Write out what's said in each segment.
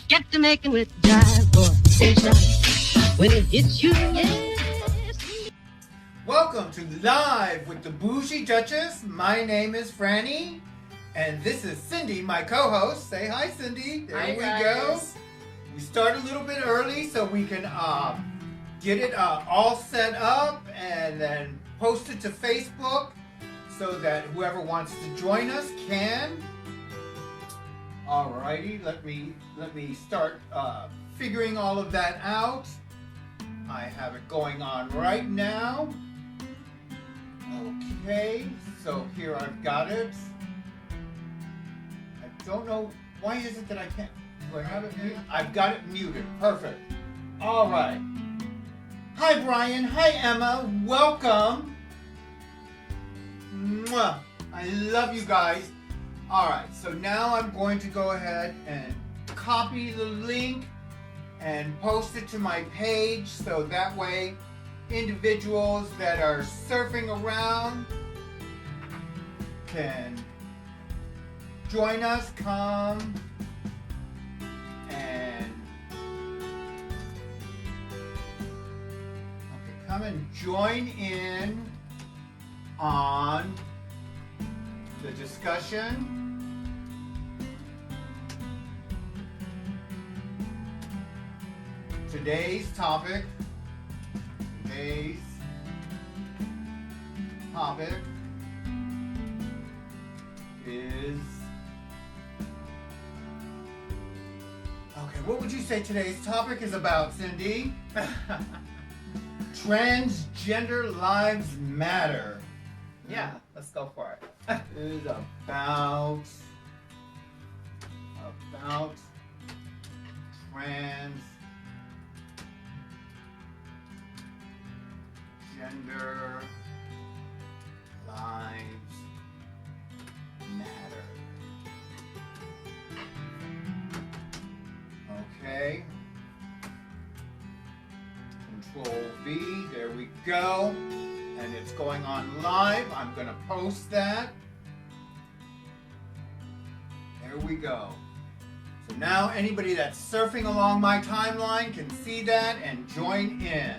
Get to making with jive or station when it hits you. Yes. Welcome to Live with the Bougie Duchess. My name is Franny, and this is Cindy, my co-host. Say hi, Cindy. There Hi, we guys. go. We start a little bit early so we can get it all set up and then post it to Facebook so that whoever wants to join us can. Alrighty, let me start figuring all of that out. I have it going on right now. Okay, so here I've got it. I don't know, why is it that I can't, do I have it muted? I've got it muted, perfect. All right. Hi Brian, hi Emma, welcome. Mwah. I love you guys. All right, so now I'm going to go ahead and copy the link and post it to my page so that way individuals that are surfing around can join us, come and join in on the discussion. Today's topic is, okay, what would you say today's topic is about, Cindy? Transgender lives matter. Yeah, let's go for it. Is about transgender lives matter. Okay. Control V, there we go. And it's going on live. I'm going to post that. There we go. So now anybody that's surfing along my timeline can see that and join in.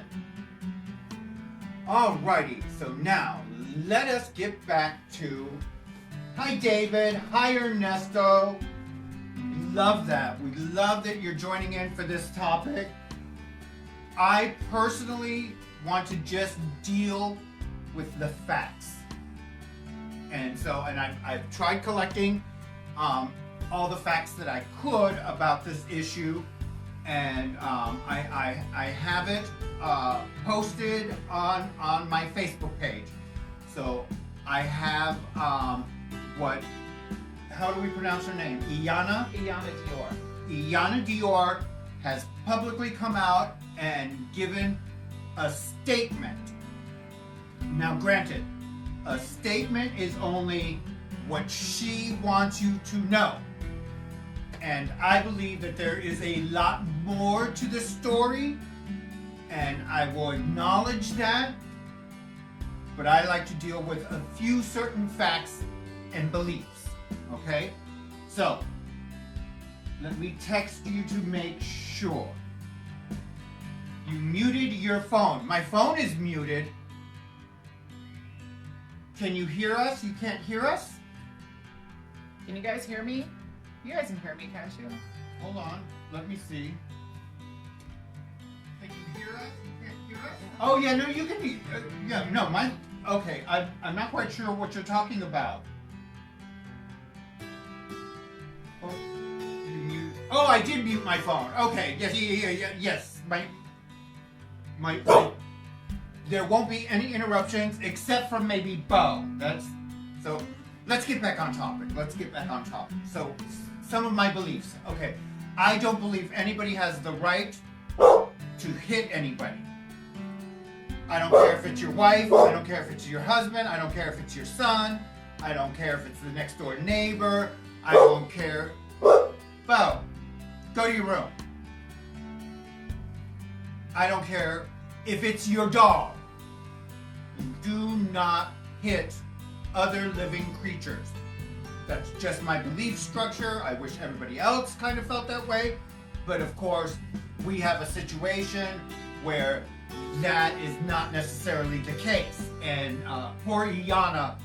Alrighty, so now let us get back to, hi David, hi Ernesto. Love that. We love that you're joining in for this topic. I personally want to just deal with the facts. And I've tried collecting all the facts that I could about this issue, and I have it posted on my Facebook page. So I have how do we pronounce her name? Iyanna Dior. Iyanna Dior has publicly come out and given a statement. Now granted, a statement is only what she wants you to know. And I believe that there is a lot more to the story, and I will acknowledge that, but I like to deal with a few certain facts and beliefs, okay? So, let me text you to make sure. You muted your phone. My phone is muted. Can you hear us? You can't hear us? Can you guys hear me? You guys can hear me, can't you? Hold on. Let me see. Can you hear us? You can't hear us? Oh, yeah, no, you can be. Yeah, no, mine. Okay, I'm not quite sure what you're talking about. Oh, you mute. Oh, I did mute my phone. Okay, yes, yes. My. There won't be any interruptions except from maybe Bo. So. Let's get back on topic. So, some of my beliefs. Okay, I don't believe anybody has the right to hit anybody. I don't care if it's your wife. I don't care if it's your husband. I don't care if it's your son. I don't care if it's the next door neighbor. I don't care. Bo, go to your room. I don't care if it's your dog. Do not hit other living creatures. That's just my belief structure. I wish everybody else kind of felt that way. But of course, we have a situation where that is not necessarily the case. And poor Iyanna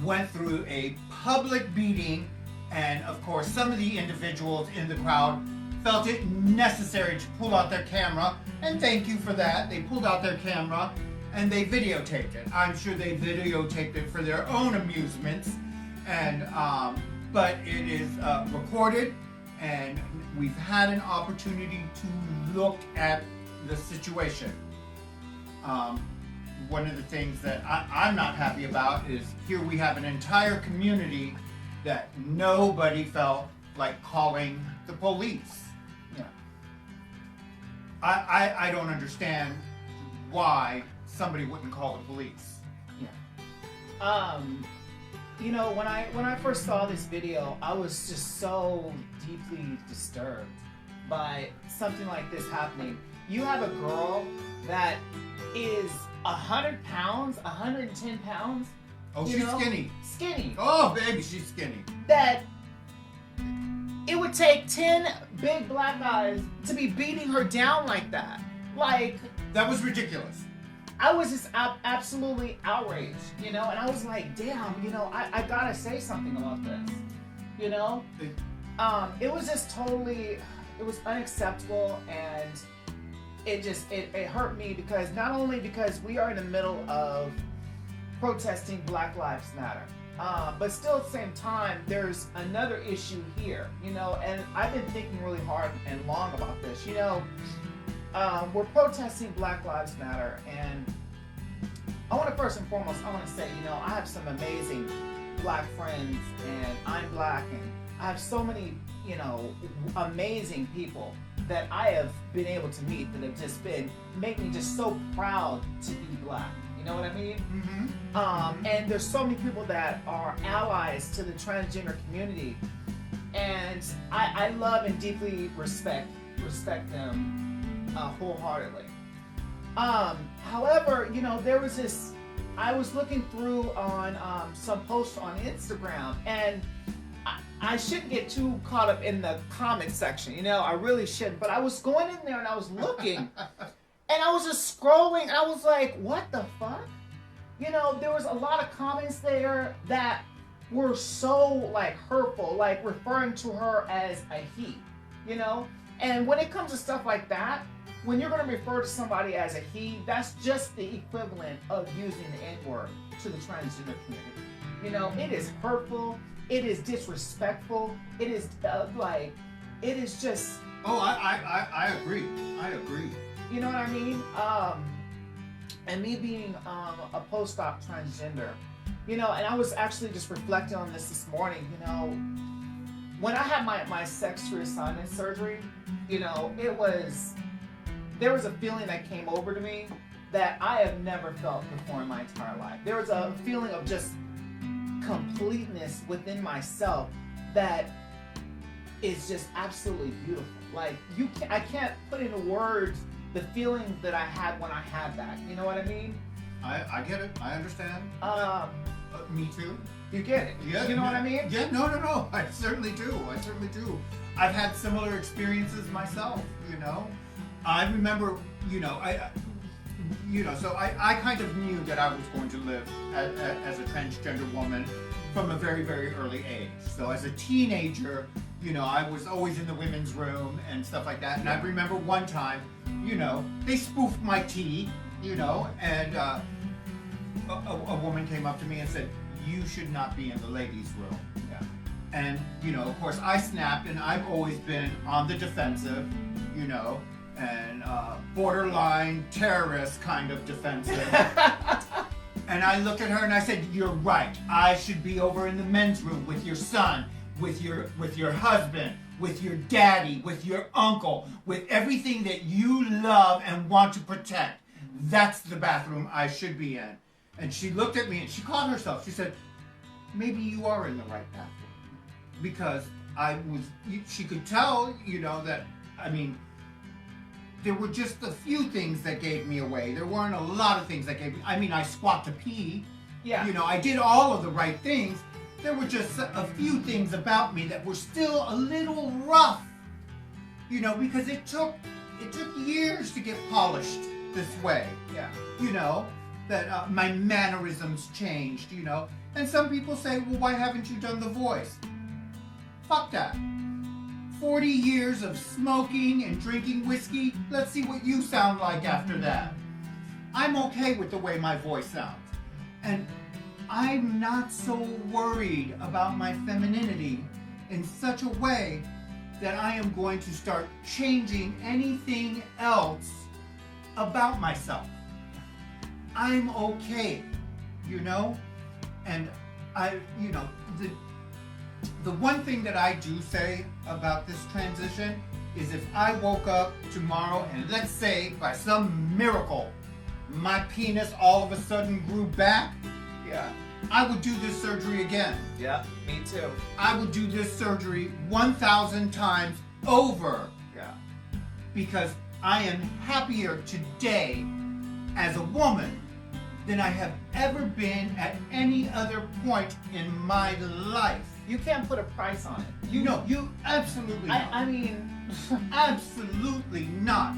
went through a public beating, and of course, some of the individuals in the crowd felt it necessary to pull out their camera, and thank you for that. They pulled out their camera and they videotaped it. I'm sure they videotaped it for their own amusements, and but it is recorded, and we've had an opportunity to look at the situation. One of the things that I'm not happy about is here we have an entire community that nobody felt like calling the police. Yeah. I don't understand why somebody wouldn't call the police. Yeah. You know, when I first saw this video, I was just so deeply disturbed by something like this happening. You have a girl that is 100 pounds, 110 pounds. Oh, she's skinny. Skinny. Oh, baby, she's skinny. That it would take 10 big black guys to be beating her down like that. Like, that was ridiculous. I was just absolutely outraged, you know, and I was like, damn, you know, I gotta say something about this, you know? It was just totally, it was unacceptable, and it hurt me because not only because we are in the middle of protesting Black Lives Matter, but still at the same time, there's another issue here, you know, and I've been thinking really hard and long about this, you know. We're protesting Black Lives Matter, and I want to first and foremost, I want to say, you know, I have some amazing black friends, and I'm black, and I have so many, you know, amazing people that I have been able to meet that have just make me just so proud to be black. You know what I mean? Mm-hmm. And there's so many people that are allies to the transgender community, and I love and deeply respect them wholeheartedly. However, you know, there was this, I was looking through on some posts on Instagram, and I shouldn't get too caught up in the comment section, you know, I really shouldn't, but I was going in there and I was looking, and I was just scrolling, and I was like, what the fuck? You know, there was a lot of comments there that were so, like, hurtful, like referring to her as a he, you know? And when it comes to stuff like that, when you're going to refer to somebody as a he, that's just the equivalent of using the N-word to the transgender community. You know, it is hurtful, it is disrespectful, it is it is just... Oh, I agree. I agree. You know what I mean? And me being a post-op transgender, you know, and I was actually just reflecting on this morning, you know, when I had my sex reassignment surgery, you know, there was a feeling that came over to me that I have never felt before in my entire life. There was a feeling of just completeness within myself that is just absolutely beautiful. Like, I can't put into words the feeling that I had when I had that. You know what I mean? I get it. I understand. Me too. You get it? Yeah. You know what I mean? Yeah. No. I certainly do. I've had similar experiences myself. You know, I remember. You know, so I kind of knew that I was going to live as a transgender woman from a very, very early age. So as a teenager, you know, I was always in the women's room and stuff like that. And I remember one time, you know, they spoofed my tea, you know, and a woman came up to me and said, "You should not be in the ladies' room." Yeah. And, you know, of course, I snapped, and I've always been on the defensive, you know, and borderline terrorist kind of defensive. And I looked at her and I said, "You're right. I should be over in the men's room with your son, with your husband, with your daddy, with your uncle, with everything that you love and want to protect. That's the bathroom I should be in." And she looked at me and she caught herself. She said, "Maybe you are in the right bathroom." Because she could tell, you know, that, I mean, there were just a few things that gave me away. There weren't a lot of things that gave me, I mean, I squat to pee. Yeah. You know, I did all of the right things, there were just a few things about me that were still a little rough, you know, because it took years to get polished this way. Yeah. You know, that my mannerisms changed, you know. And some people say, well, why haven't you done the voice? Fuck that. 40 years of smoking and drinking whiskey, let's see what you sound like after that. I'm okay with the way my voice sounds. And I'm not so worried about my femininity in such a way that I am going to start changing anything else about myself. I'm okay, you know? And you know, the one thing that I do say about this transition is if I woke up tomorrow and let's say by some miracle, my penis all of a sudden grew back, Yeah. I would do this surgery again. Yeah. Me too. I would do this surgery 1,000 times over. Yeah. Because I am happier today as a woman than I have ever been at any other point in my life. You can't put a price on it. You absolutely not. I mean, Absolutely not.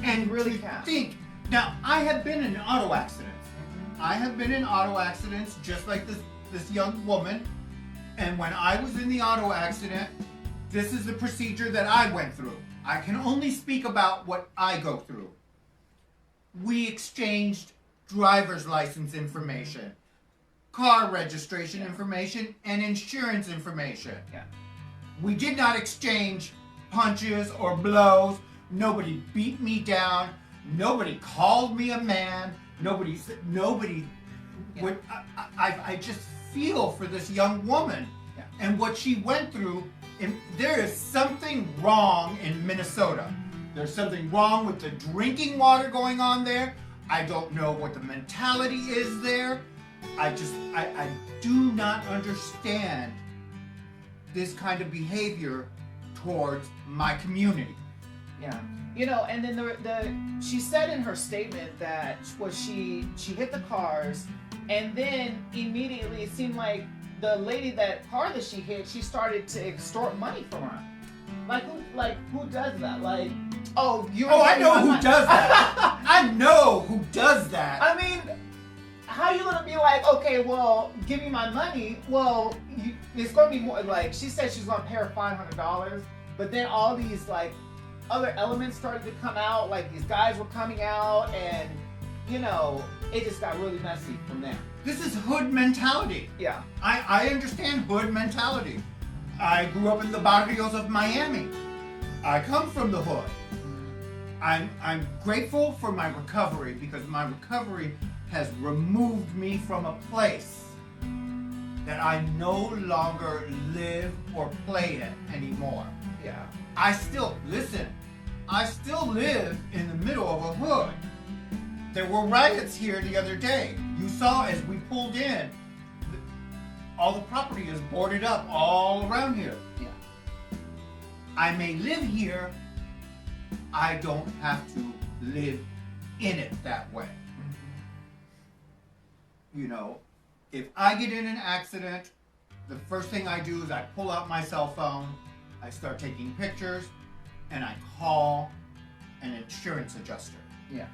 And You really to can't. think, now I have been in auto accidents. I have been in auto accidents just like this young woman. And when I was in the auto accident, this is the procedure that I went through. I can only speak about what I go through. We exchanged driver's license information, car registration information, and insurance information. yeah. We did not exchange punches or blows. Nobody beat me down. Nobody called me a man. Nobody. Yeah. Would, I just feel for this young woman Yeah. and what she went through. And there is something wrong in Minnesota. There's something wrong with the drinking water going on there. I don't know what the mentality is there. I do not understand this kind of behavior towards my community. Yeah. You know, and then she said in her statement that she hit the cars, and then immediately it seemed like the lady car that she hit, she started to extort money from her. Who does that? Like, I know who does that. I know who does that. I mean, how you gonna be like, okay, well, give me my money? Well, it's gonna be more. Like, she said she's gonna pay her $500, but then all these like other elements started to come out. Like these guys were coming out, and you know, it just got really messy from there. This is hood mentality. Yeah. I understand hood mentality. I grew up in the barrios of Miami. I come from the hood. I'm grateful for my recovery because my recovery has removed me from a place that I no longer live or play in anymore. Yeah. I still live in the middle of a hood. There were riots here the other day. You saw as we pulled in, all the property is boarded up all around here. Yeah. I may live here, I don't have to live in it that way. You know, if I get in an accident, the first thing I do is I pull out my cell phone, I start taking pictures, and I call an insurance adjuster. Yeah.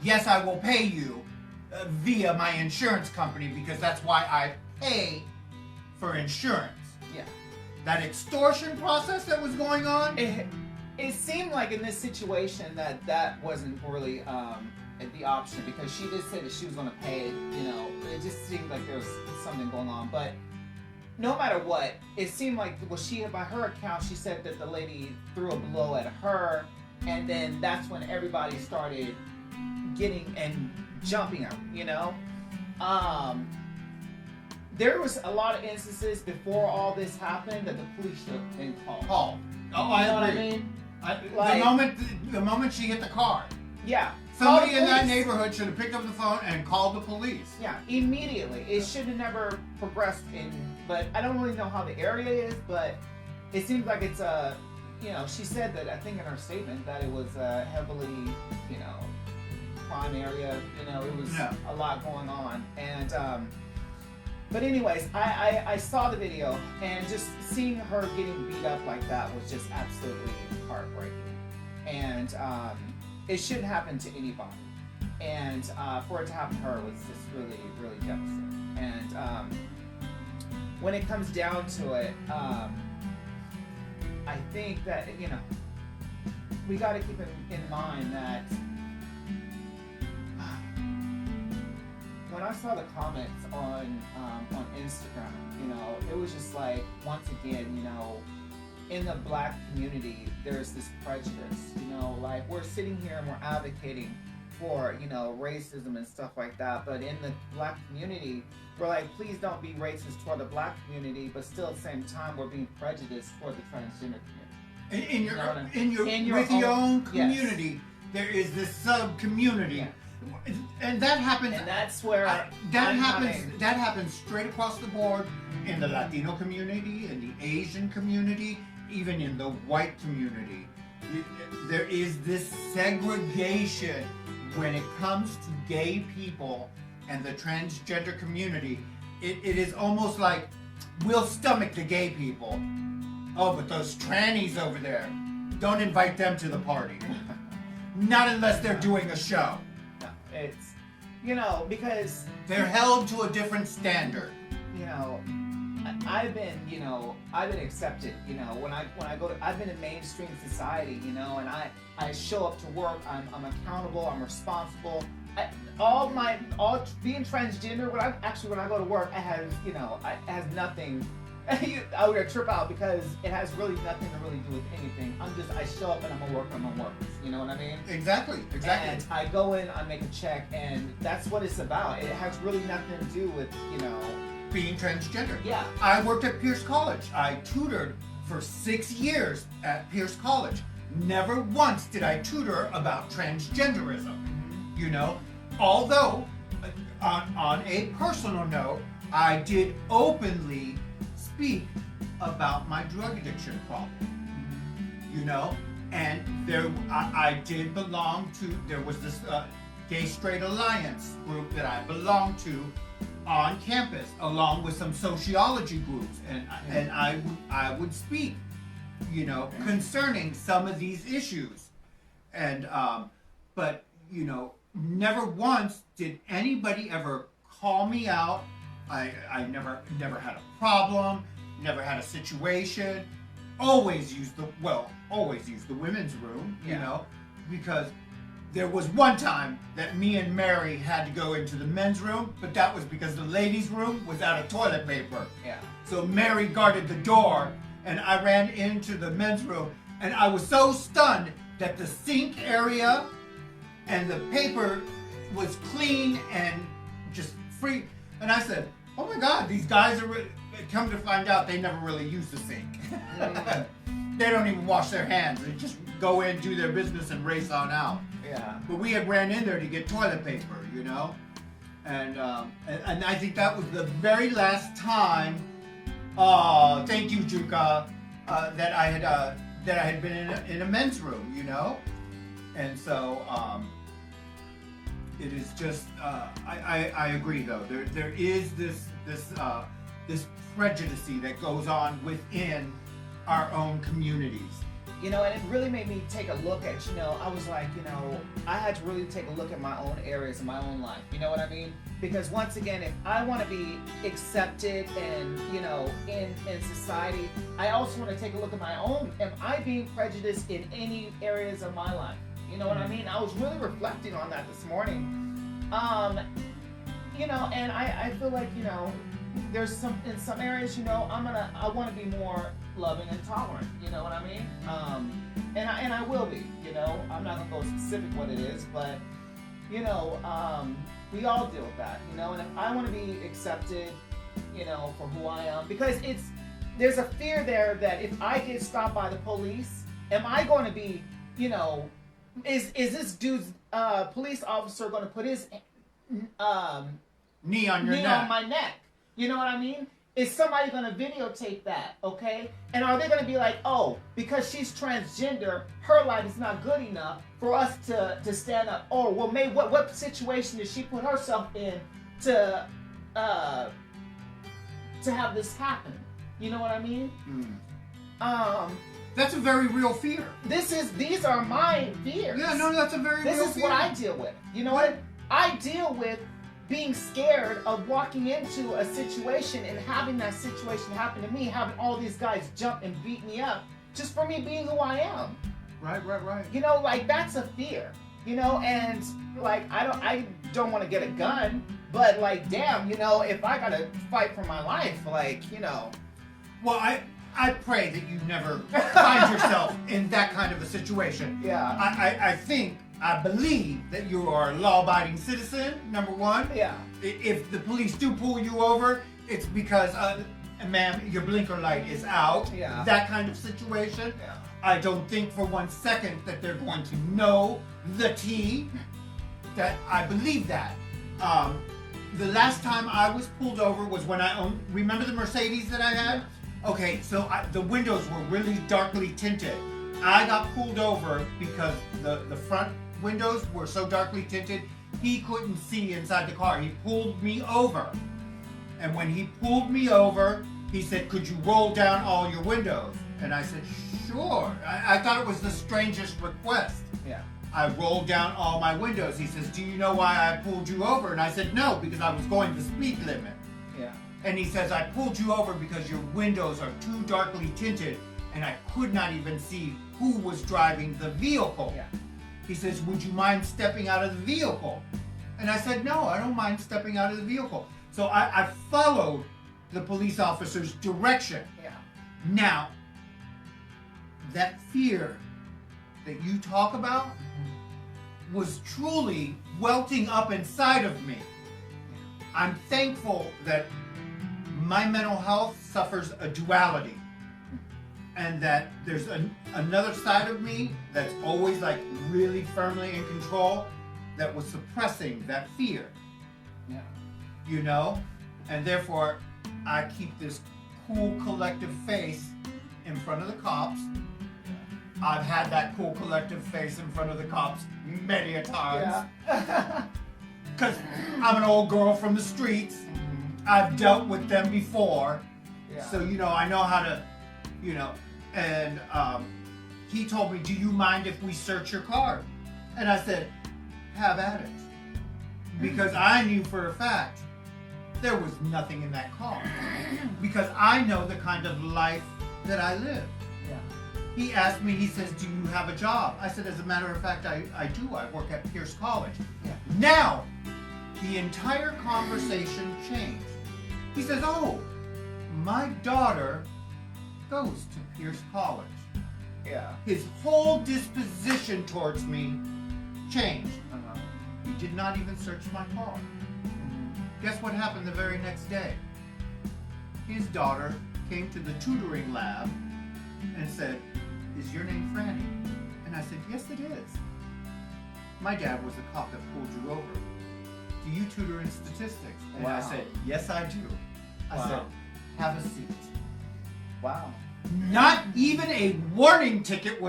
Yes, I will pay you via my insurance company because that's why I pay for insurance. Yeah. That extortion process that was going on, It seemed like in this situation that wasn't really the option, because she did say that she was going to pay it. You know, it just seemed like there was something going on. But no matter what, it seemed like by her account, she said that the lady threw a blow at her, and then that's when everybody started getting and jumping her. You know, there was a lot of instances before all this happened that the police should have been called. Oh, You know what I agree. mean? The moment she hit the car, Yeah. somebody Call in the that police. neighborhood should have picked up the phone and called the police. Yeah, immediately. It should have never progressed but I don't really know how the area is, but it seems like it's she said that, I think in her statement, that it was a heavily, crime area. You know, it was Yeah. a lot going on. And But anyways, I saw the video, and just seeing her getting beat up like that was just absolutely heartbreaking. And it shouldn't happen to anybody. And for it to happen to her was just really, really devastating. And when it comes down to it, I think that, you know, we got to keep in mind that when I saw the comments on Instagram, you know, it was just like, once again, you know, in the black community, there's this prejudice, you know, like we're sitting here and we're advocating for, you know, racism and stuff like that, but in the black community, we're like, please don't be racist toward the black community, but still at the same time, we're being prejudiced toward the transgender community. In your own community, yes. There is this sub-community. Yeah. And that happens. And that's where that happens straight across the board in the Latino community, in the Asian community, even in the white community. There is this segregation when it comes to gay people and the transgender community. It is almost like we'll stomach the gay people. Oh, but those trannies over there, don't invite them to the party. Not unless they're doing a show. It's, you know, because they're held to a different standard. You know, I've been accepted. You know, when I go to, I've been in mainstream society. You know, and I show up to work. I'm accountable. I'm responsible. Being transgender. When I go to work, it has nothing. I would trip out because it has really nothing to really do with anything. I show up and I'm a worker, I'm a worker. You know what I mean? Exactly. And I go in, I make a check, and that's what it's about. It has really nothing to do with, you know, being transgender. Yeah. I worked at Pierce College. I tutored for 6 years at Pierce College. Never once did I tutor about transgenderism. You know, although on a personal note, I did openly speak about my drug addiction problem, you know, and I did belong to, there was this Gay Straight Alliance group that I belonged to on campus, along with some sociology groups, and I would speak, you know, concerning some of these issues, and but you know, never once did anybody ever call me out. I never had a problem, never had a situation. Always used the women's room, you know, because there was one time that me and Mary had to go into the men's room, but that was because the ladies' room was out of toilet paper. Yeah. So Mary guarded the door, and I ran into the men's room, and I was so stunned that the sink area and the paper was clean and just free. And I said, oh my God, these guys are, come to find out, they never really use the sink. They don't even wash their hands. They just go in, do their business, and race on out. Yeah. But we had ran in there to get toilet paper, you know? And I think that was the very last time, thank you, Juka, that I had been in a men's room, you know? And so, it is just, I agree though. There is this prejudice that goes on within our own communities. You know, and it really made me take a look at, you know, I was like, you know, I had to really take a look at my own areas in my own life. You know what I mean? Because once again, if I want to be accepted and, you know, in society, I also want to take a look at my own. Am I being prejudiced in any areas of my life? You know what I mean? I was really reflecting on that this morning. You know, and I feel like, you know, there's in some areas, you know, I want to be more loving and tolerant, you know what I mean? And I will be, you know, I'm not gonna go specific what it is, but, you know, we all deal with that, you know, and if I want to be accepted, you know, for who I am, because there's a fear there that if I get stopped by the police, am I going to be, you know, is this dude's police officer going to put his knee on your neck? On my neck. You know what I mean? Is somebody going to videotape that, okay? And are they going to be like, oh, because she's transgender, her life is not good enough for us to stand up? Or, well, maybe what situation did she put herself in to to have this happen. You know what I mean? That's a very real fear. These are my fears. Yeah, no, that's a very real fear. This is what I deal with. You know what? I deal with being scared of walking into a situation and having that situation happen to me, having all these guys jump and beat me up just for me being who I am. Right. You know, like, that's a fear. You know, and like, I don't want to get a gun, but like, damn, you know, if I gotta fight for my life, like, you know. Well, I pray that you never find yourself in that kind of a situation. Yeah. I believe that you are a law-abiding citizen, number one. Yeah. If the police do pull you over, it's because, ma'am, your blinker light is out. Yeah. That kind of situation. Yeah. I don't think for 1 second that they're going to know the tea. That I believe that. The last time I was pulled over was when remember the Mercedes that I had? Okay, so the windows were really darkly tinted. I got pulled over because the front windows were so darkly tinted, he couldn't see inside the car. He pulled me over. And when he pulled me over, he said, "Could you roll down all your windows?" And I said, "Sure." I thought it was the strangest request. Yeah. I rolled down all my windows. He says, "Do you know why I pulled you over?" And I said, "No, because I was going the speed limit." Yeah. And he says, "I pulled you over because your windows are too darkly tinted and I could not even see who was driving the vehicle." Yeah. He says, "Would you mind stepping out of the vehicle?" And I said, "No, I don't mind stepping out of the vehicle." So I followed the police officer's direction. Yeah. Now, that fear that you talk about was truly welting up inside of me. I'm thankful that my mental health suffers a duality, and that there's another side of me that's always like really firmly in control that was suppressing that fear. Yeah. You know? And therefore, I keep this cool collective face in front of the cops. I've had that cool collective face in front of the cops many a times. Yeah. Because I'm an old girl from the streets. I've dealt with them before. Yeah. So, you know, I know how to, you know, and he told me, "Do you mind if we search your car?" And I said, "Have at it." Because I knew for a fact there was nothing in that car. Because I know the kind of life that I live. Yeah. He asked me, he says, "Do you have a job?" I said, "As a matter of fact, I do. I work at Pierce College." Yeah. Now, the entire conversation changed. He says, "Oh, my daughter goes to Pierce College." Yeah. His whole disposition towards me changed. He did not even search my car. Guess what happened the very next day? His daughter came to the tutoring lab and said, "Is your name Franny?" And I said, "Yes, it is." "My dad was the cop that pulled you over. Do you tutor in statistics?" And I Wow. said, "Yes, I do." I Wow. said, "Have a seat." Wow. Not even a warning ticket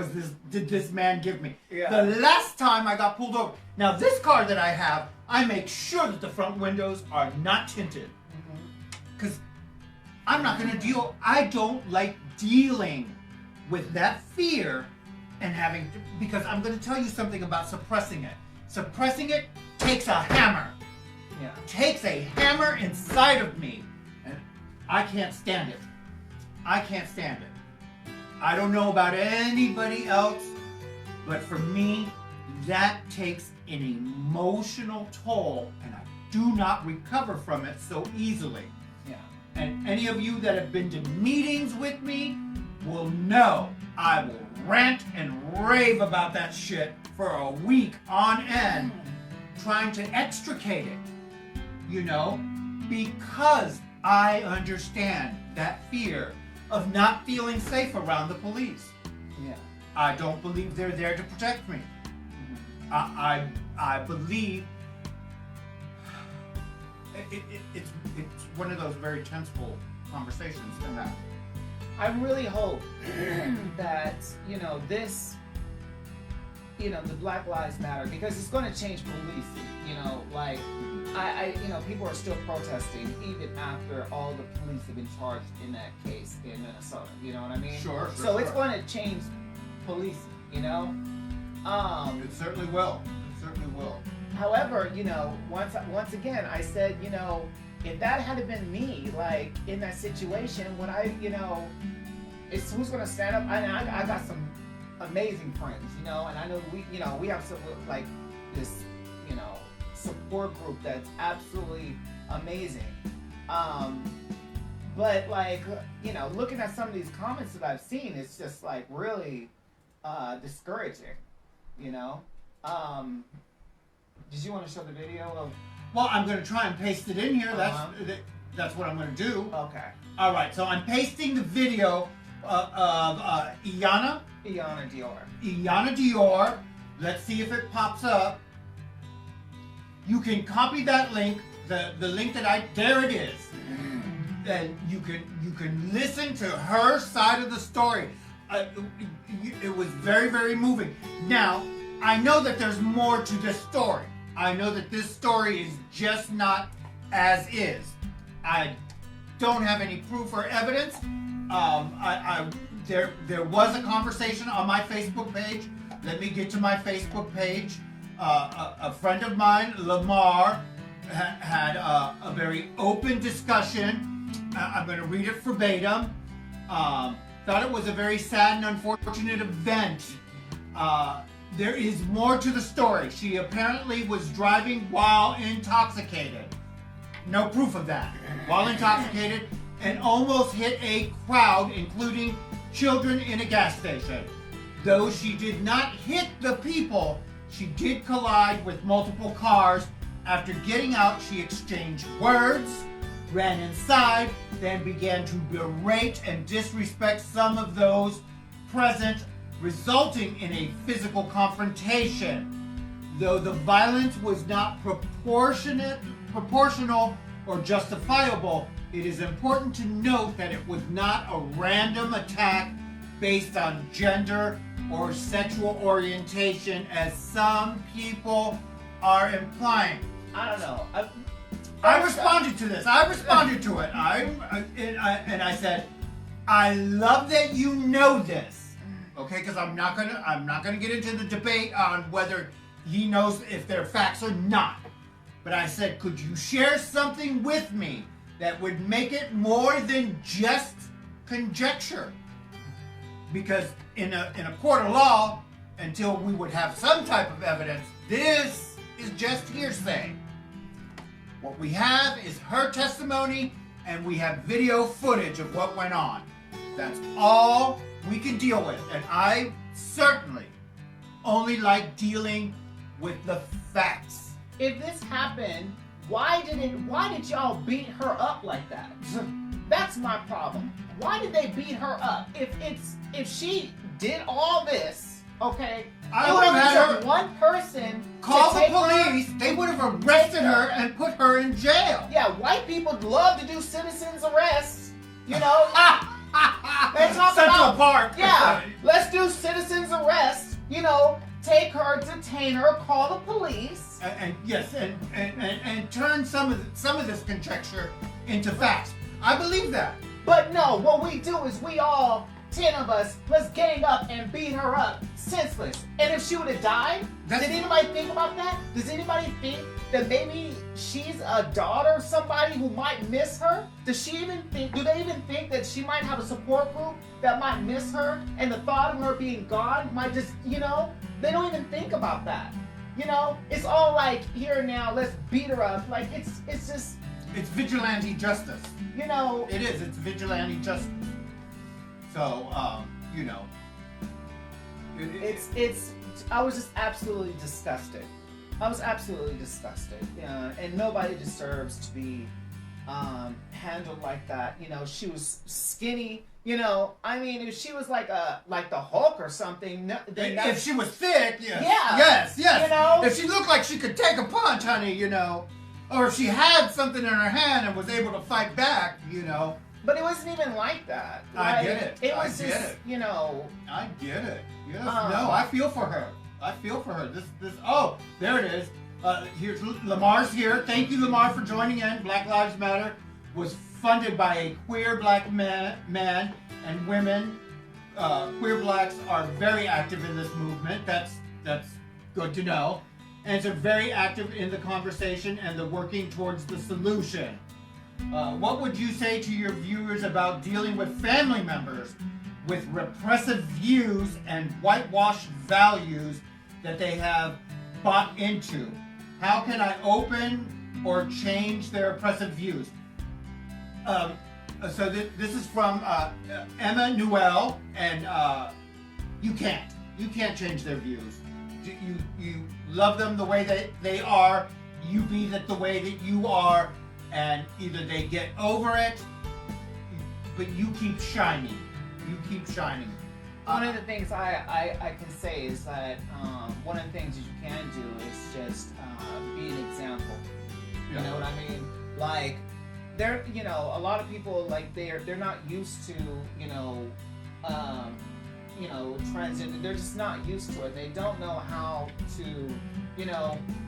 did this man give me. Yeah. The last time I got pulled over. Now this car that I have, I make sure that the front windows are not tinted. Because I'm not going to I don't like dealing with that fear and having to, because I'm going to tell you something about suppressing it. Suppressing it takes a hammer. Yeah. Takes a hammer inside of me. And I can't stand it. I can't stand it. I don't know about anybody else, but for me, that takes an emotional toll, and I do not recover from it so easily. Yeah. And any of you that have been to meetings with me will know I will rant and rave about that shit for a week on end, trying to extricate it, you know, because I understand that fear of not feeling safe around the police. Yeah. I don't believe they're there to protect me. I believe it's one of those very tenseful conversations to have. I really hope that, you know, this, the Black Lives Matter, because it's going to change policing. Like people are still protesting even after all the police have been charged in that case in Minnesota. You know what I mean? Sure. So it's going to change policing. It certainly will. It certainly will. However, once again, I said, if that had been me, like in that situation, would I, it's who's gonna stand up? I got some amazing friends, and I know we have some like this, support group that's absolutely amazing. But like, looking at some of these comments that I've seen, it's just like really discouraging, Did you want to show the video of? Well, I'm going to try and paste it in here. That's what I'm going to do. Okay. All right. So I'm pasting the video of Iyanna Dior. Iyanna Dior. Let's see if it pops up. You can copy that link. The link that there it is. And you can listen to her side of the story. It was very, very moving. Now, I know that there's more to this story. I know that this story is just not as is. I don't have any proof or evidence. There was a conversation on my Facebook page. Let me get to my Facebook page. A friend of mine, Lamar, had a very open discussion. I'm going to read it verbatim. Thought it was a very sad and unfortunate event. There is more to the story. She apparently was driving while intoxicated. No proof of that. While intoxicated, and almost hit a crowd, including children in a gas station. Though she did not hit the people, she did collide with multiple cars. After getting out, she exchanged words, ran inside, then began to berate and disrespect some of those present, resulting in a physical confrontation. Though the violence was not proportional, or justifiable, it is important to note that it was not a random attack based on gender or sexual orientation, as some people are implying. I don't know. I responded to this. I responded to it. And I said, I love that you know this. Okay, because I'm not gonna get into the debate on whether he knows if they're facts or not. But I said, could you share something with me that would make it more than just conjecture? Because in a court of law, until we would have some type of evidence, this is just hearsay. What we have is her testimony, and we have video footage of what went on. That's all we can deal with. And I certainly only like dealing with the facts. If this happened, why did y'all beat her up like that? That's my problem. Why did they beat her up? If she did all this, okay, I would have had her one person call the police. They would have arrested her and put her in jail. Yeah, white people love to do citizens arrests. They talk Central about Park. Yeah, let's do citizens arrests. Take her, detain her, call the police, and turn some of this conjecture into facts. I believe that. But no, what we do is we all 10 of us, let's gang up and beat her up senseless. And if she would have died, did anybody think about that? Does anybody think that maybe she's a daughter of somebody who might miss her? Do they even think that she might have a support group that might miss her, and the thought of her being gone might just, they don't even think about that. It's all like, here and now, let's beat her up. Like, it's just... It's vigilante justice. It is. It's vigilante justice. So, I was just absolutely disgusted. And nobody deserves to be handled like that. She was skinny. If she was like the Hulk or something, then if she was thick, yes. Yeah. Yes. If she looked like she could take a punch, honey, or if she had something in her hand and was able to fight back, But it wasn't even like that. I get it. It was I get it. you know. I get it. Yes. No, I feel for her. I feel for her. Oh, there it is. Here's Lamar's here. Thank you, Lamar, for joining in. Black Lives Matter was funded by a queer black man and women. Queer blacks are very active in this movement. That's good to know. And they're very active in the conversation, and they're working towards the solution. What would you say to your viewers about dealing with family members with repressive views and whitewashed values that they have bought into? How can I open or change their oppressive views? So this is from Emma Newell, and you can't change their views. You love them the way that they are. You be that the way that you are, and either they get over it, but you keep shining. You keep shining. One of the things I can say is that one of the things that you can do is just be an example. You know what I mean? Like, they're, a lot of people, like, they're not used to, transgender. They're just not used to it. They don't know how to,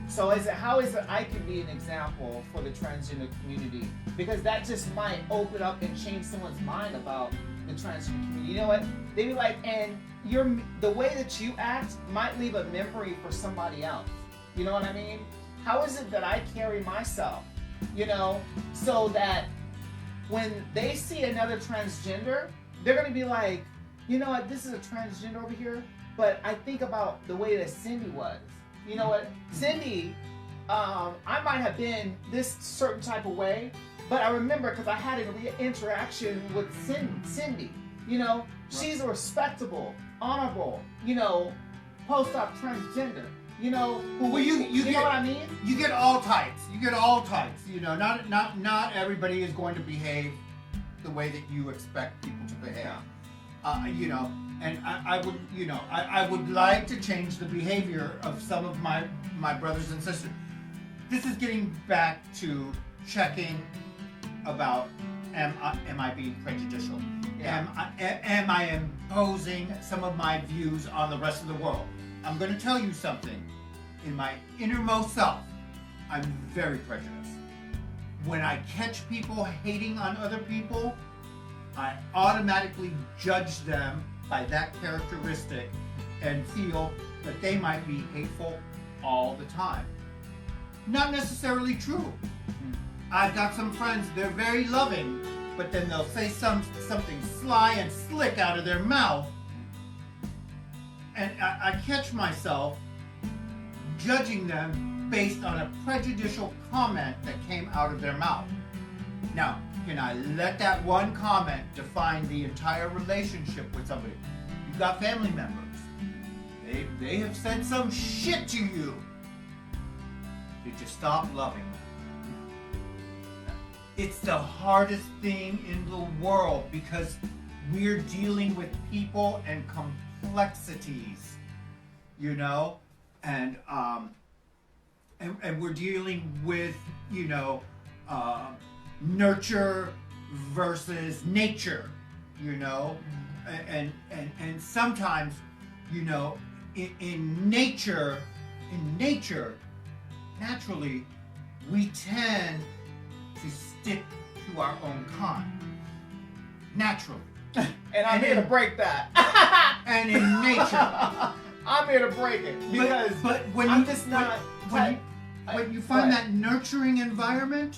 So how is it I can be an example for the transgender community? Because that just might open up and change someone's mind about the transgender community. You know what? They be like, and the way that you act might leave a memory for somebody else. You know what I mean? How is it that I carry myself? So that when they see another transgender, they're gonna be like, you know what, this is a transgender over here, but I think about the way that Cindy was. You know what, Cindy, I might have been this certain type of way, but I remember because I had an interaction with Cindy. She's a respectable, honorable, post-op transgender. You know what I mean? You get all types. Not everybody is going to behave the way that you expect people to behave. And I would like to change the behavior of some of my brothers and sisters. This is getting back to checking about am I being prejudicial? Yeah. Am I imposing some of my views on the rest of the world? I'm going to tell you something. In my innermost self, I'm very prejudiced. When I catch people hating on other people, I automatically judge them by that characteristic and feel that they might be hateful all the time. Not necessarily true. I've got some friends, they're very loving, but then they'll say something sly and slick out of their mouth, and I catch myself judging them based on a prejudicial comment that came out of their mouth. Now, can I let that one comment define the entire relationship with somebody? You've got family members. They have said some shit to you. Did you stop loving them? It's the hardest thing in the world because we're dealing with people and complexities, and we're dealing with, nurture versus nature, and sometimes, in nature, naturally, we tend to stick to our own kind. Naturally. And I'm here to break that. And in nature. I'm here to break it because but when I'm you just not. When you find that nurturing environment,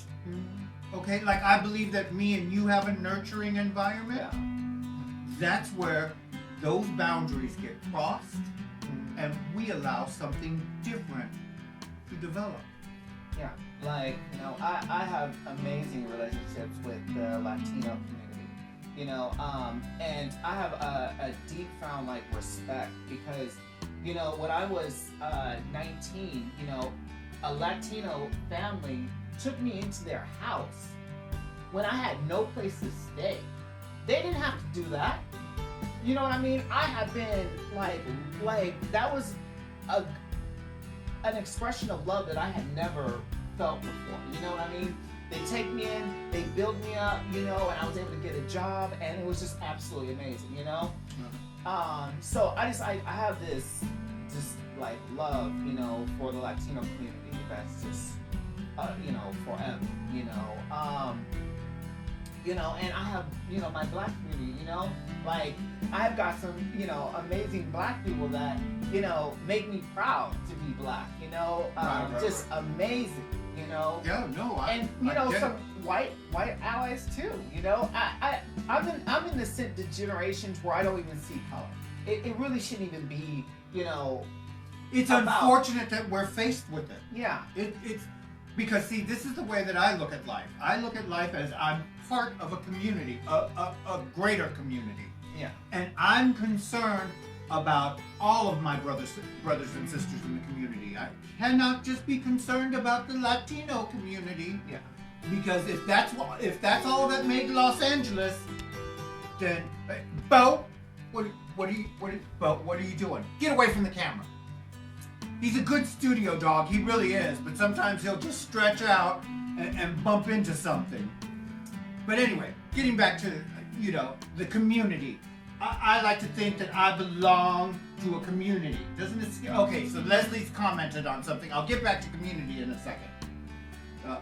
okay, like I believe that me and you have a nurturing environment. Yeah. That's where those boundaries get crossed, and we allow something different to develop. Yeah, like I have amazing relationships with the Latino community. And I have a deep found respect because, when I was 19, a Latino family took me into their house when I had no place to stay. They didn't have to do that. You know what I mean? I have been like that was an expression of love that I had never felt before. You know what I mean? They take me in, they build me up, and I was able to get a job, and it was just absolutely amazing, So I have this like love, you know, for the Latino community. That's just, you know, forever, you know, and I have, you know, my black community, you know, like I have got some, you know, amazing black people that, you know, make me proud to be black, you know, just amazing, you know. Yeah, no, and you know, some white allies too, you know. I'm in the generations where I don't even see color. It really shouldn't even be, you know. It's unfortunate that we're faced with it. Yeah. It's because, see, this is the way that I look at life. I look at life as I'm part of a community, a greater community. Yeah. And I'm concerned about all of my brothers and sisters in the community. I cannot just be concerned about the Latino community. Yeah. Because if that's all that made Los Angeles, then Bo, what are you doing? Get away from the camera. He's a good studio dog, he really is, but sometimes he'll just stretch out and bump into something. But anyway, getting back to, you know, the community. I like to think that I belong to a community. Doesn't it scare? Okay, so Leslie's commented on something. I'll get back to community in a second.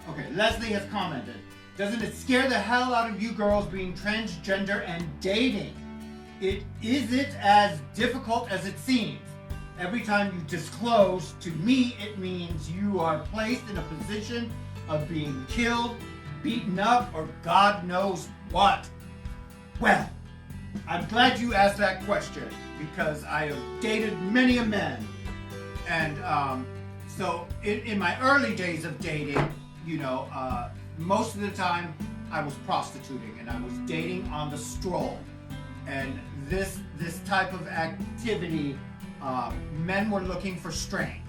Okay, Leslie has commented. Doesn't it scare the hell out of you girls being transgender and dating? Is it as difficult as it seems? Every time you disclose, to me, it means you are placed in a position of being killed, beaten up, or God knows what. Well, I'm glad you asked that question because I have dated many a man. And so in my early days of dating, you know, most of the time I was prostituting and I was dating on the stroll. And this type of activity, men were looking for strange,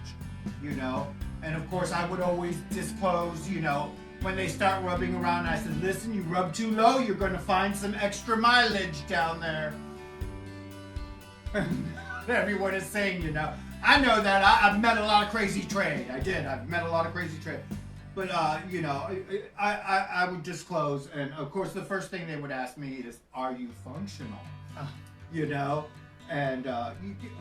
you know, and of course I would always disclose, you know, when they start rubbing around, I said, listen, you rub too low, you're going to find some extra mileage down there. Everyone is saying, you know, I know that I've met a lot of crazy trade. I've met a lot of crazy trade. But, you know, I would disclose, and of course the first thing they would ask me is, are you functional? You know? And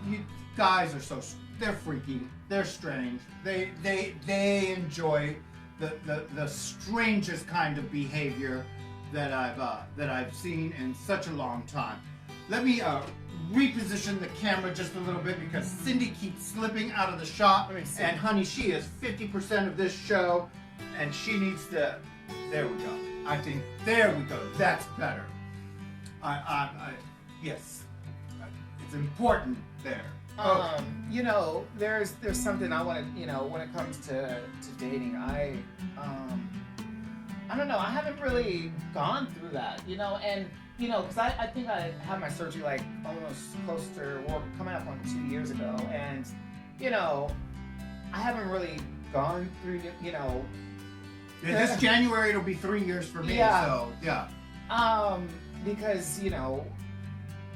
you guys are they're freaky, they're strange, they enjoy the strangest kind of behavior that I've seen in such a long time. Let me reposition the camera just a little bit because Cindy keeps slipping out of the shot, and honey, she is 50% of this show, and she needs to. There we go. I think there we go. That's better. Yes. It's important there. Okay. You know, there's something I want to, you know, when it comes to dating, I don't know, I haven't really gone through that, you know, and, you know, because I think I had my surgery like almost close to, or coming up on 2 years ago, and, you know, I haven't really gone through, you know. Yeah, this January it'll be 3 years for me, yeah. So, yeah. Because, you know,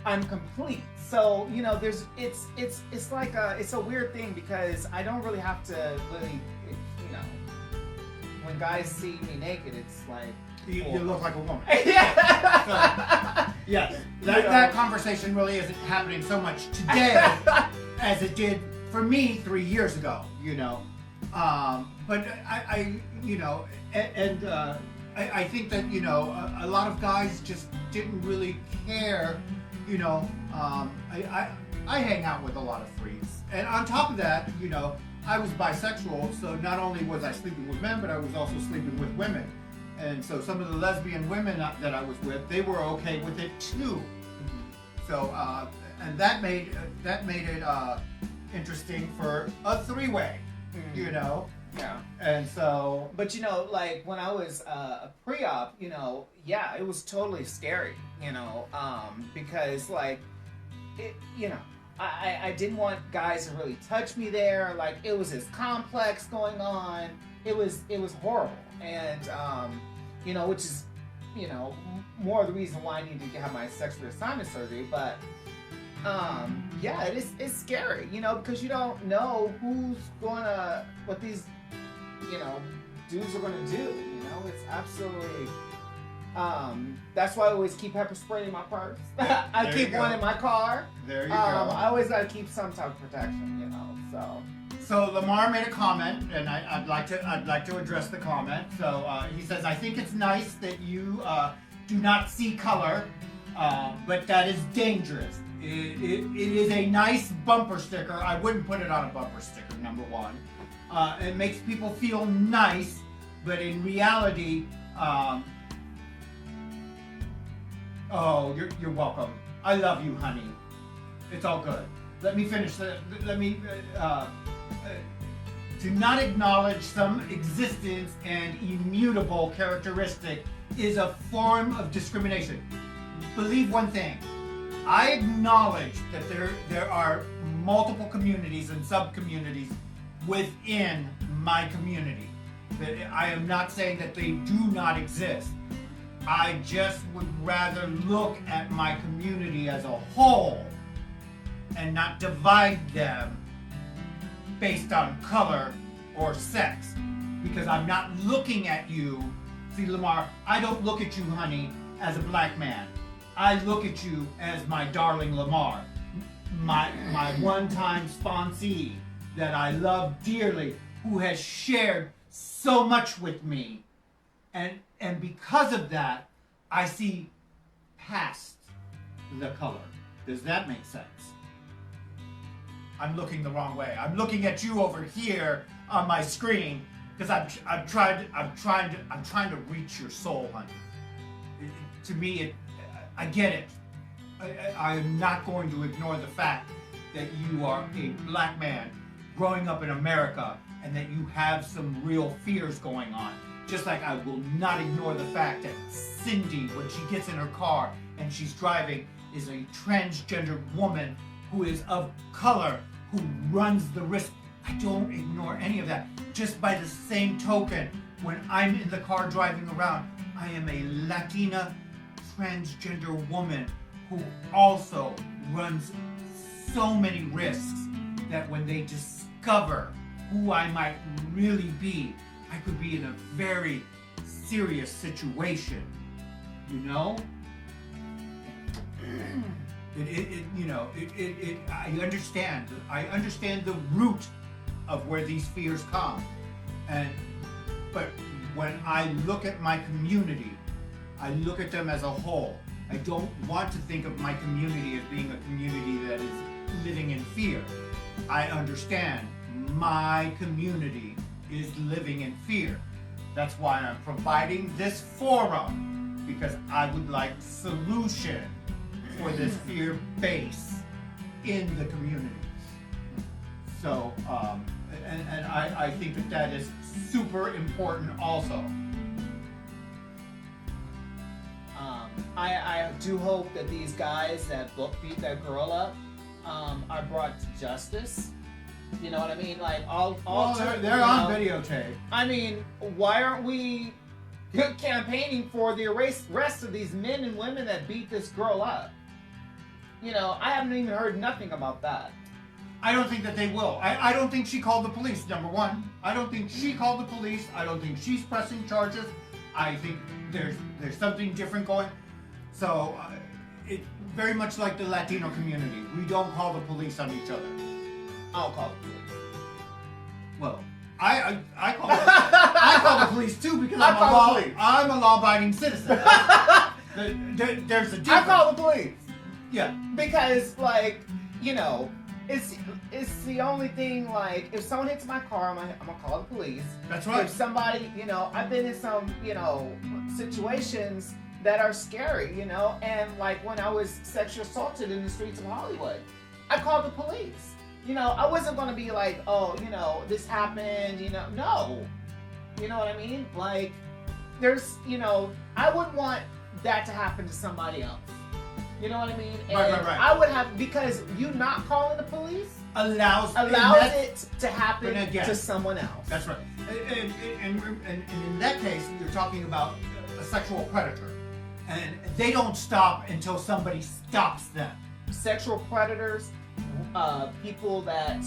I'm complete. So, you know, it's like it's a weird thing because I don't really have to really, you know, when guys see me naked, it's like you look like a woman. Yeah. So, yes, that conversation really isn't happening so much today as it did for me 3 years ago. You know, but I you know, and I think that, you know, a lot of guys just didn't really care. You know, I hang out with a lot of freaks. And on top of that, you know, I was bisexual, so not only was I sleeping with men, but I was also sleeping with women. And so some of the lesbian women that I was with, they were okay with it too. Mm-hmm. So, and that made it interesting for a three-way, mm-hmm. You know? Yeah. And so... But, you know, like, when I was a pre-op, you know, yeah, it was totally scary, you know, because, like, it, you know, I didn't want guys to really touch me there. Like, it was this complex going on. It was horrible. And, you know, which is, you know, more of the reason why I needed to have my sexual reassignment surgery. But, yeah, it's scary, you know, because you don't know what these, you know, dudes are going to do, you know. It's absolutely That's why I always keep pepper spray in my purse. I There keep you one go. in my car. There you go. I always gotta keep some type of protection, you know. So Lamar made a comment, and I'd like to address the comment. So he says, "I think it's nice that you do not see color, but that is dangerous. It is a nice bumper sticker. I wouldn't put it on a bumper sticker. Number one, it makes people feel nice, but in reality, oh, you're welcome. I love you, honey. It's all good. Let me finish. To not acknowledge some existence and immutable characteristic is a form of discrimination. Believe one thing. I acknowledge that there are multiple communities and sub-communities within my community. That I am not saying that they do not exist. I just would rather look at my community as a whole and not divide them based on color or sex, because I'm not looking at you. See, Lamar, I don't look at you, honey, as a black man. I look at you as my darling Lamar, my one-time sponsee that I love dearly, who has shared so much with me, and because of that, I see past the color. Does that make sense? I'm looking the wrong way. I'm looking at you over here on my screen because I'm trying to reach your soul, honey. To me, I get it. I am not going to ignore the fact that you are a black man growing up in America and that you have some real fears going on. Just like I will not ignore the fact that Cindy, when she gets in her car and she's driving, is a transgender woman who is of color, who runs the risk. I don't ignore any of that. Just by the same token, when I'm in the car driving around, I am a Latina transgender woman who also runs so many risks that when they discover who I might really be, I could be in a very serious situation, you know? I understand the root of where these fears come, but when I look at my community, I look at them as a whole. I don't want to think of my community as being a community that is living in fear. I understand my community is living in fear. That's why I'm providing this forum, because I would like solution for this fear base in the communities. So, and I think that is super important also. I do hope that these guys that beat that girl up are brought to justice. You know what I mean? Like they're on videotape. I mean, why aren't we campaigning for the rest of these men and women that beat this girl up? You know, I haven't even heard nothing about that. I don't think that they will. I don't think she called the police, number one. I don't think she called the police. I don't think she's pressing charges. I think there's something different going. So, it's very much like the Latino community. We don't call the police on each other. I'll call the police. Well, I call the police too because I'm a law-abiding citizen. There's a difference. I call the police. Yeah. Because, like, you know, it's the only thing, like, if someone hits my car, I'm gonna call the police. That's right. If somebody, you know, I've been in some, you know, situations that are scary, you know, and like when I was sexually assaulted in the streets of Hollywood, I called the police. You know, I wasn't gonna be like, oh, you know, this happened, you know, no. You know what I mean? Like, there's, you know, I wouldn't want that to happen to somebody else. You know what I mean? And right. I would have, because you not calling the police allows it to happen to someone else. That's right. And in that case, you're talking about a sexual predator. And they don't stop until somebody stops them. Sexual predators, people that,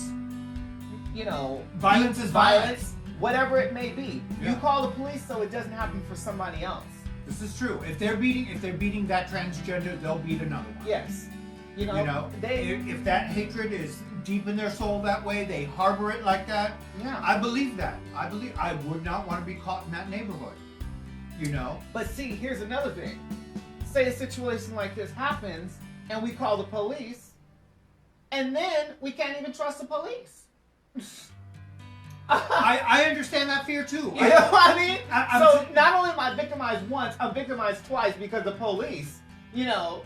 you know, violence is violence. Whatever it may be. Yeah. You call the police so it doesn't happen for somebody else. This is true. If they're beating that transgender, they'll beat another one. Yes. You know, if that hatred is deep in their soul that way, they harbor it like that. Yeah. I believe that. I would not want to be caught in that neighborhood. You know. But see, here's another thing. Say a situation like this happens, and we call the police, and then we can't even trust the police. I understand that fear too. You know what I mean? So not only am I victimized once, I'm victimized twice because the police, you know,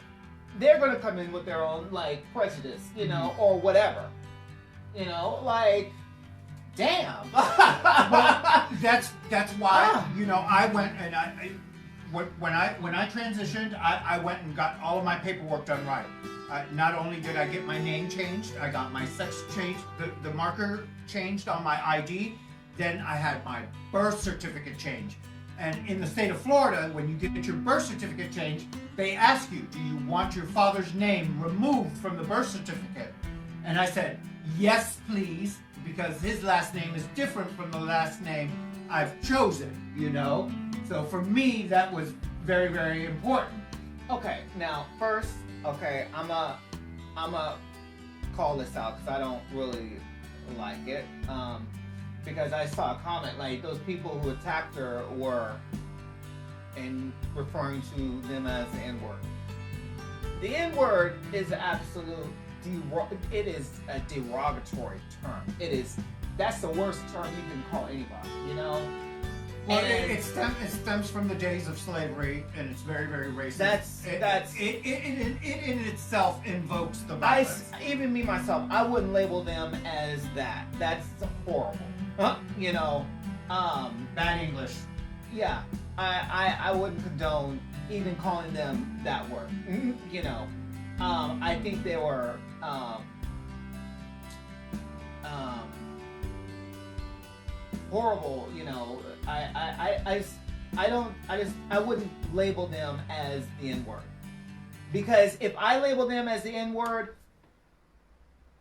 they're going to come in with their own, like, prejudice, you know, or whatever. You know, like, damn. Well, that's why, you know, I went and when I transitioned, I went and got all of my paperwork done right. Not only did I get my name changed, I got my sex changed, the marker changed on my ID, then I had my birth certificate changed. And in the state of Florida, when you get your birth certificate changed, they ask you, do you want your father's name removed from the birth certificate? And I said, yes, please, because his last name is different from the last name I've chosen, you know? So for me, that was very, very important. Okay, now first, okay, I'm a call this out because I don't really like it. Because I saw a comment like those people who attacked her were and referring to them as the N-word. The N-word is absolute. It is a derogatory term. That's the worst term you can call anybody. You know. Well, it stems from the days of slavery, and it's very, very racist. It in itself invokes the violence. Even me myself, I wouldn't label them as that. That's horrible. You know, bad English. Yeah, I wouldn't condone even calling them that word. You know, I think they were horrible. You know, I wouldn't label them as the N-word, because if I label them as the N-word,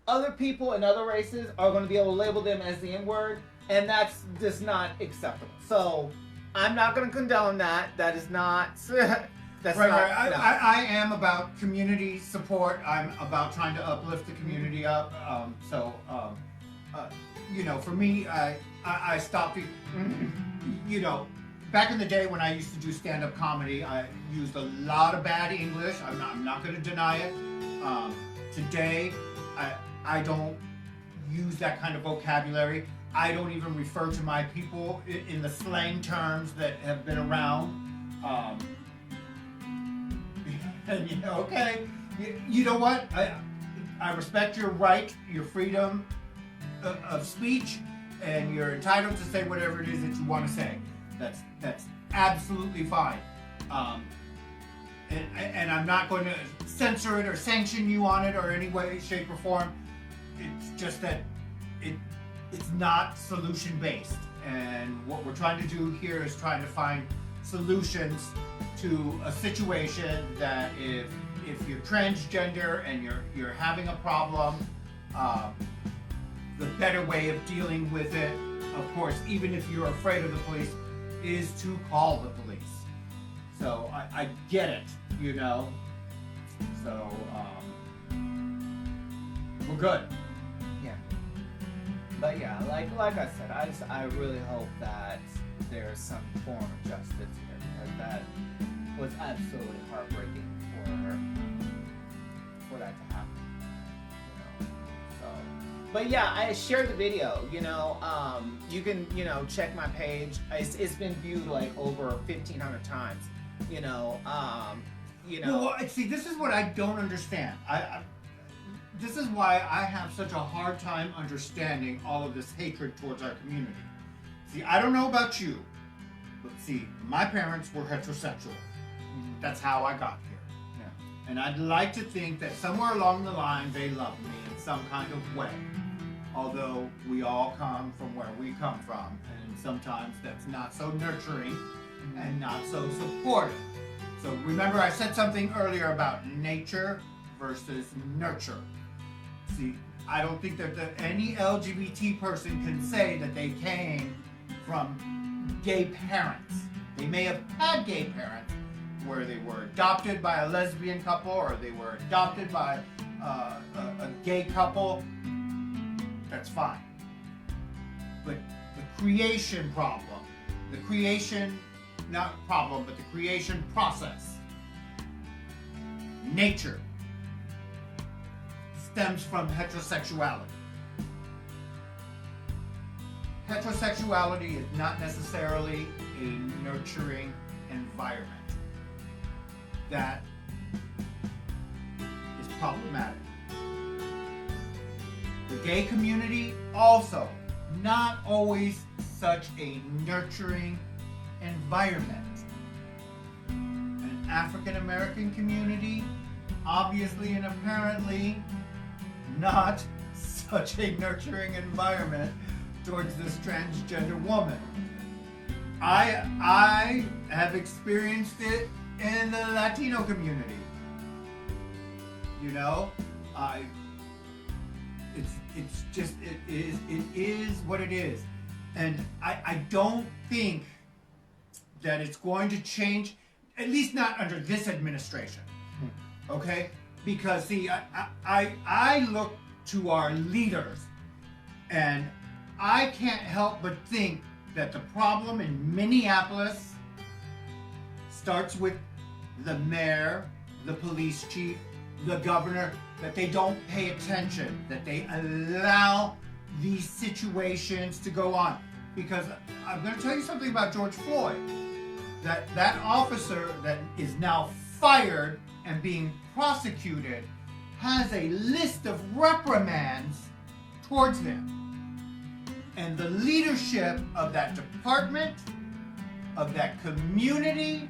other people in other races are going to be able to label them as the N-word, and that's just not acceptable. So I'm not going to condone that. That is not. That's right. not. Right. No. I am about community support. I'm about trying to uplift the community up. You know, for me, I stopped. You know, back in the day when I used to do stand-up comedy, I used a lot of bad English. I'm not going to deny it. Today, I don't use that kind of vocabulary. I don't even refer to my people in the slang terms that have been around. And you know, okay, you know what? I respect your right, your freedom of speech, and you're entitled to say whatever it is that you want to say. That's absolutely fine. And I'm not going to censor it or sanction you on it or any way, shape, or form. It's just that it's not solution based, and what we're trying to do here is trying to find solutions to a situation that if you're transgender and you're having a problem, the better way of dealing with it, of course, even if you're afraid of the police, is to call the police. So I get it, you know. So we're good. Yeah. But yeah, like I said, I really hope that there's some form of justice here, because that was absolutely heartbreaking for that to happen. You know. So, but yeah, I shared the video. You know, you can check my page. It's been viewed like over 1,500 times. You know. Well, see, this is what I don't understand. This is why I have such a hard time understanding all of this hatred towards our community. See, I don't know about you, but see, my parents were heterosexual. That's how I got here. Yeah. And I'd like to think that somewhere along the line they loved me in some kind of way. Although we all come from where we come from, and sometimes that's not so nurturing and not so supportive. So remember I said something earlier about nature versus nurture. See, I don't think that any LGBT person can say that they came from gay parents. They may have had gay parents where they were adopted by a lesbian couple or they were adopted by a gay couple. That's fine. But the creation problem, the creation, not problem, but the creation process, nature, stems from heterosexuality. Heterosexuality is not necessarily a nurturing environment that is problematic. The gay community also not always such a nurturing environment. An African American community, obviously and apparently not such a nurturing environment towards this transgender woman. I have experienced it in the Latino community. You know, it is what it is. And I don't think that it's going to change, at least not under this administration. Okay? Because see, I look to our leaders and I can't help but think that the problem in Minneapolis starts with the mayor, the police chief, the governor, that they don't pay attention, that they allow these situations to go on. Because I'm going to tell you something about George Floyd. That officer that is now fired and being prosecuted has a list of reprimands towards him. And the leadership of that department, of that community,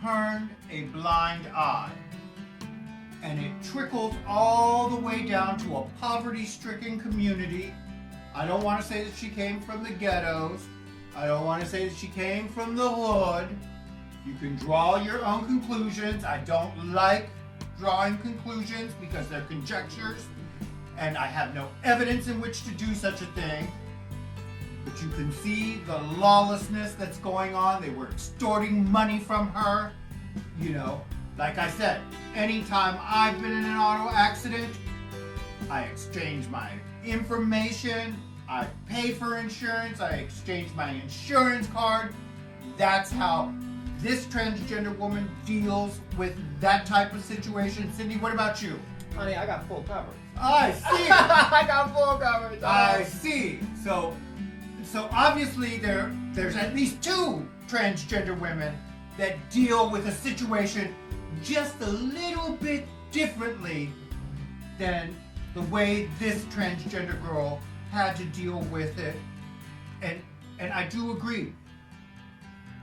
turned a blind eye. And it trickles all the way down to a poverty-stricken community. I don't want to say that she came from the ghettos. I don't want to say that she came from the hood. You can draw your own conclusions. I don't like drawing conclusions because they're conjectures. And I have no evidence in which to do such a thing. But you can see the lawlessness that's going on. They were extorting money from her. You know, like I said, anytime I've been in an auto accident, I exchange my information, I pay for insurance, I exchange my insurance card. That's how this transgender woman deals with that type of situation. Cindy, what about you? Honey, I got full coverage. I see. I got full coverage. I see. So obviously there's at least two transgender women that deal with a situation just a little bit differently than the way this transgender girl had to deal with it. And I do agree.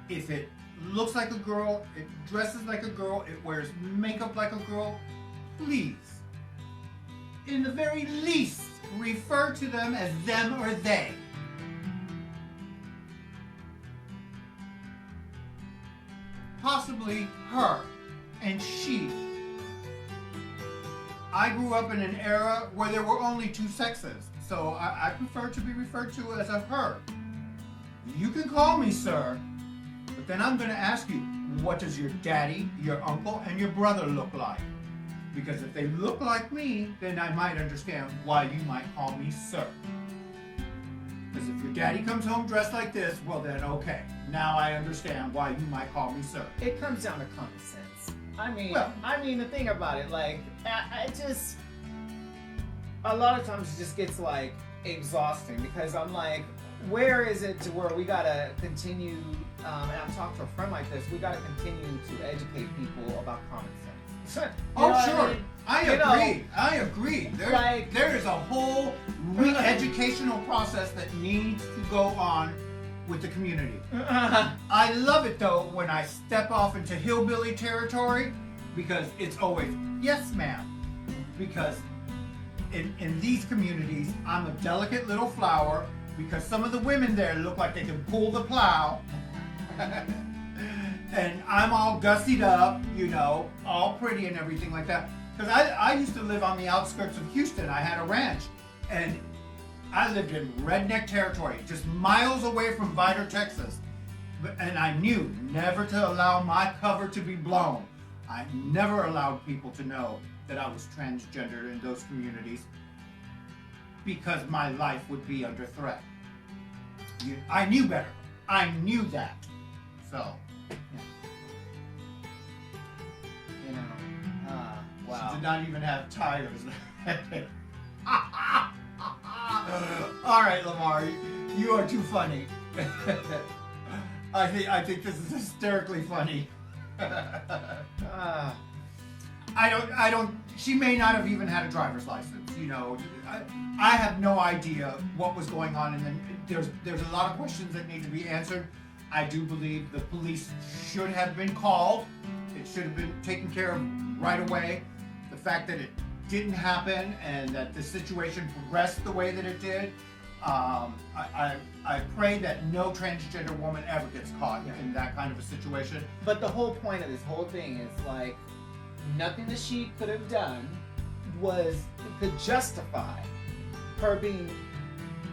If it looks like a girl, it dresses like a girl, it wears makeup like a girl, please, in the very least, refer to them as them or they. Possibly her and she. I grew up in an era where there were only two sexes, so I prefer to be referred to as a her. You can call me sir, but then I'm going to ask you, what does your daddy, your uncle, and your brother look like? Because if they look like me, then I might understand why you might call me sir. Because if your daddy comes home dressed like this, well then okay. Now I understand why you might call me sir. It comes down to common sense. I mean, the thing about it, like, I just, a lot of times it just gets like exhausting because I'm like, where is it to where we gotta continue, and I've talked to a friend like this, we gotta continue to educate people about common sense. Oh, sure. I agree. There is a whole re-educational process that needs to go on with the community. I love it though when I step off into hillbilly territory because it's always, yes ma'am. Because in these communities, I'm a delicate little flower because some of the women there look like they can pull the plow. And I'm all gussied up, you know, all pretty and everything like that. Because I used to live on the outskirts of Houston. I had a ranch. And I lived in redneck territory, just miles away from Vidor, Texas. and I knew never to allow my cover to be blown. I never allowed people to know that I was transgender in those communities because my life would be under threat. I knew better. I knew that. So, You know, wow. she did not even have tires. All right, Lamar, you are too funny. I think this is hysterically funny. I don't. She may not have even had a driver's license. You know, I have no idea what was going on, and then there's a lot of questions that need to be answered. I do believe the police should have been called. It should have been taken care of right away. The fact that it didn't happen and that the situation progressed the way that it did, I pray that no transgender woman ever gets caught in that kind of a situation. But the whole point of this whole thing is like nothing that she could have done could justify her being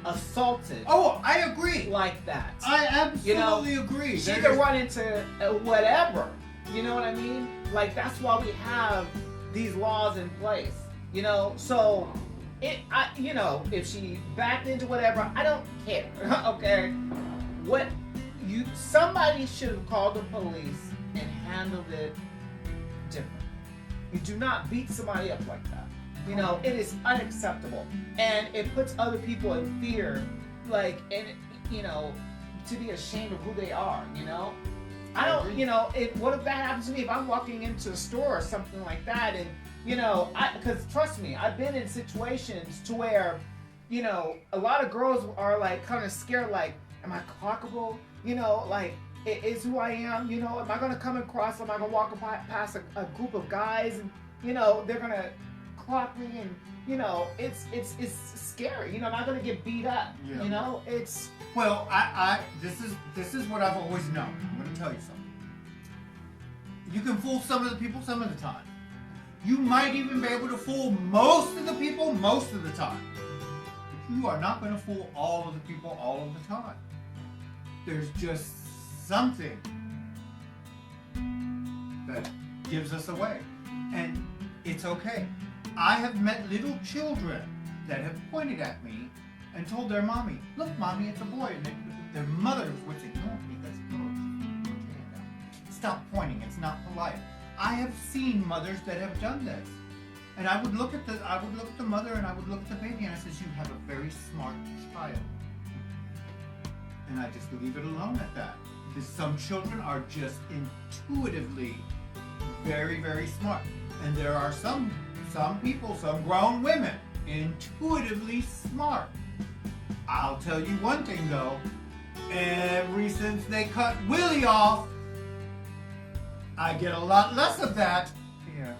assaulted. Oh, I agree. Like that. I absolutely agree. She could run into whatever. You know what I mean? Like that's why we have these laws in place. You know, so if she backed into whatever, I don't care. Okay, somebody should have called the police and handled it different. You do not beat somebody up like that. You know, it is unacceptable, and it puts other people in fear, like, and to be ashamed of who they are. You know, I don't. What if that happens to me? If I'm walking into a store or something like that, and because trust me, I've been in situations to where, a lot of girls are like kind of scared, like, am I clockable? Like, is who I am? Am I gonna come across? Am I gonna walk past a group of guys and they're gonna clock me and it's scary. Am I gonna get beat up? Yeah. It's well, this is what I've always known. I'm gonna tell you something. You can fool some of the people some of the time. You might even be able to fool most of the people most of the time. But you are not going to fool all of the people all of the time. There's just something that gives us away. And it's okay. I have met little children that have pointed at me and told their mommy, look, mommy, it's a boy. And their mother would say, no, because put your hand down. Stop pointing. It's not polite. I have seen mothers that have done this, and I would look at the mother and I would look at the baby and I says, you have a very smart child, and I just leave it alone at that. Because some children are just intuitively very, very smart, and there are some people, some grown women, intuitively smart. I'll tell you one thing though, ever since they cut Willie off, I get a lot less of that. Yeah.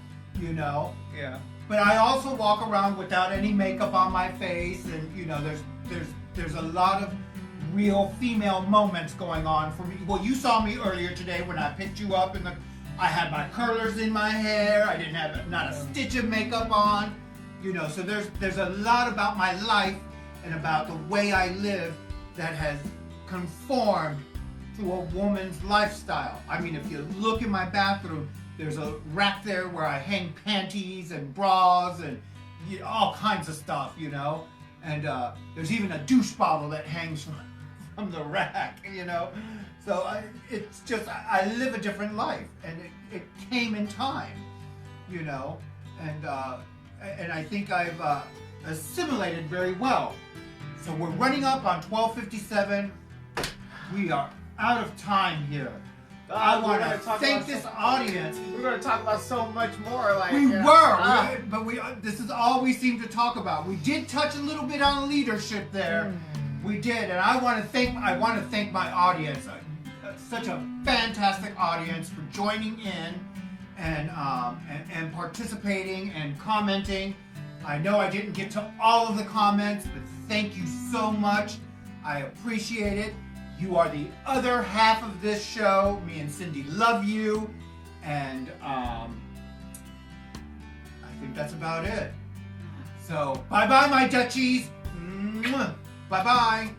Yeah. But I also walk around without any makeup on my face, and there's a lot of real female moments going on for me. Well, you saw me earlier today when I picked you up I had my curlers in my hair. I didn't have not a stitch of makeup on. So there's a lot about my life and about the way I live that has conformed to a woman's lifestyle. I mean, if you look in my bathroom, there's a rack there where I hang panties and bras and all kinds of stuff, and there's even a douche bottle that hangs from the rack, So it's just, I live a different life, and it came in time, and I think I've assimilated very well. So we're running up on 12:57. We are out of time here. I want to thank this audience. We're going to talk about so much more. But this is all we seem to talk about. We did touch a little bit on leadership there. We did, and I want to thank my audience. Such a fantastic audience for joining in and participating and commenting. I know I didn't get to all of the comments, but thank you so much. I appreciate it. You are the other half of this show. Me and Cindy love you. And I think that's about it. So, bye-bye, my duchies. Bye-bye.